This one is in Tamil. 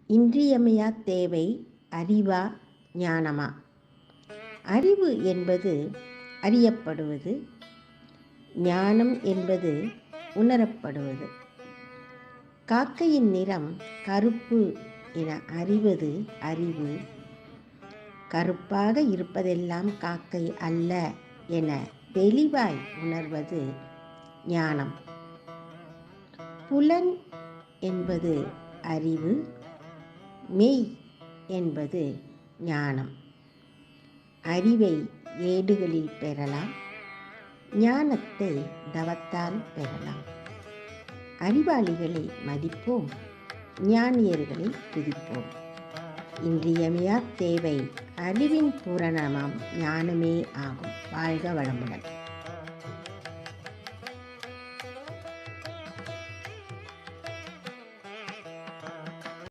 இன்றியமையா தேவை அறிவா ஞானமா? அறிவு என்பது அறியப்படுவது, ஞானம் என்பது உணரப்படுவது. காக்கையின் நிறம் கருப்பு என அறிவது அறிவு, கருப்பாக இருப்பதெல்லாம் காக்கை அல்ல என தெளிவாய் உணர்வது ஞானம். புலன் என்பது அறிவு, மெய் என்பது ஞானம். அறிவை ஏடுகளில் பெறலாம், ஞானத்தை தவத்தால் பெறலாம். அறிவாளிகளை மதிப்போம், ஞானியர்களை துதிப்போம். இன்றியமையா தேவை அறிவின் பூரணமாம் ஞானமே ஆகும். வாழ்க வளமுடன்.